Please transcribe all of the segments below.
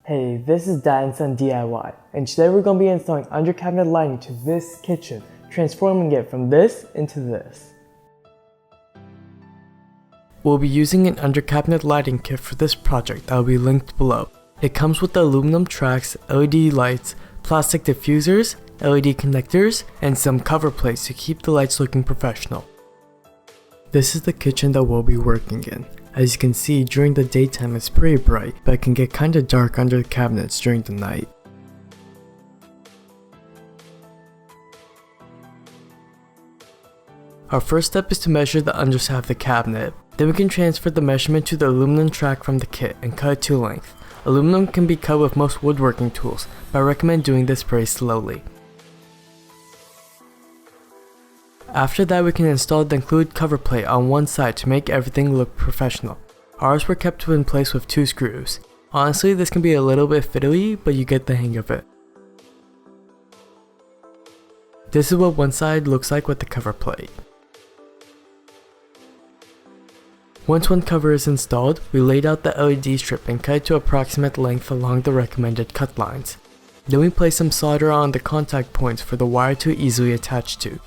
Hey, this is Dad&Son DIY, and today we're going to be installing under cabinet lighting to this kitchen, transforming it from this into this. We'll be using an under cabinet lighting kit for this project that will be linked below. It comes with the aluminum tracks, LED lights, plastic diffusers, LED connectors, and some cover plates to keep the lights looking professional. This is the kitchen that we'll be working in. As you can see, during the daytime it's pretty bright, but it can get kinda dark under the cabinets during the night. Our first step is to measure the underside of the cabinet. Then we can transfer the measurement to the aluminum track from the kit and cut it to length. Aluminum can be cut with most woodworking tools, but I recommend doing this very slowly. After that, we can install the included cover plate on one side to make everything look professional. Ours were kept in place with 2 screws. Honestly, this can be a little bit fiddly, but you get the hang of it. This is what one side looks like with the cover plate. Once one cover is installed, we laid out the LED strip and cut it to approximate length along the recommended cut lines. Then we placed some solder on the contact points for the wire to easily attach to.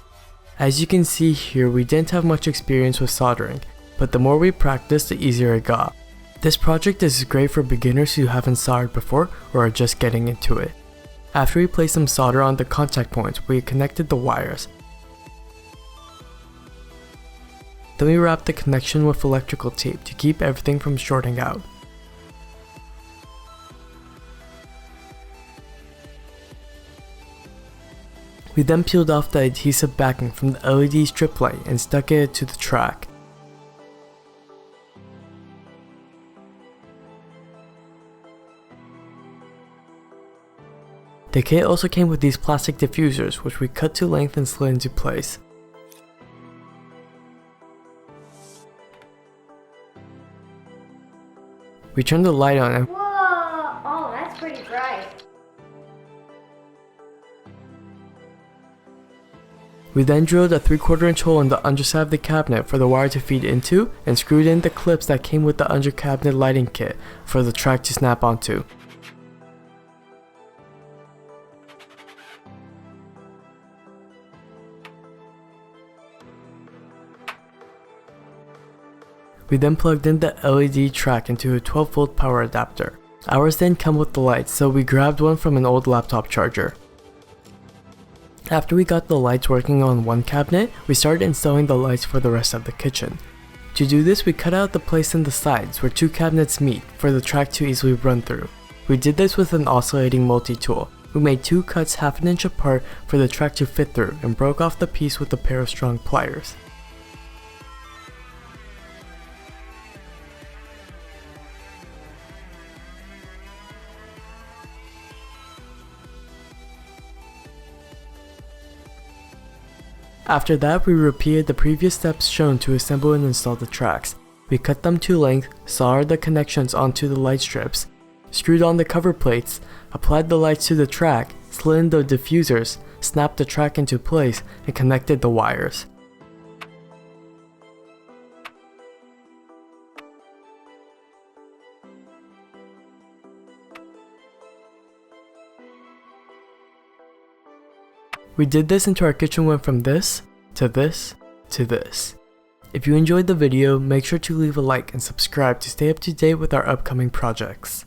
As you can see here, we didn't have much experience with soldering, but the more we practiced, the easier it got. This project is great for beginners who haven't soldered before or are just getting into it. After we placed some solder on the contact points, we connected the wires. Then we wrapped the connection with electrical tape to keep everything from shorting out. We then peeled off the adhesive backing from the LED strip light and stuck it to the track. The kit also came with these plastic diffusers, which we cut to length and slid into place. We turned the light on and whoa! Oh, that's pretty bright. we then drilled a 3/4 inch hole in the underside of the cabinet for the wire to feed into and screwed in the clips that came with the under cabinet lighting kit for the track to snap onto. We then plugged in the LED track into a 12-volt power adapter. Ours didn't come with the lights, so we grabbed one from an old laptop charger. After we got the lights working on one cabinet, we started installing the lights for the rest of the kitchen. To do this, we cut out the place in the sides where 2 cabinets meet for the track to easily run through. We did this with an oscillating multi-tool. We made 2 cuts 1/2 inch apart for the track to fit through and broke off the piece with a pair of strong pliers. After that, we repeated the previous steps shown to assemble and install the tracks. We cut them to length, soldered the connections onto the light strips, screwed on the cover plates, applied the lights to the track, slid in the diffusers, snapped the track into place, and connected the wires. We did this until our kitchen went from this, to this, to this. If you enjoyed the video, make sure to leave a like and subscribe to stay up to date with our upcoming projects.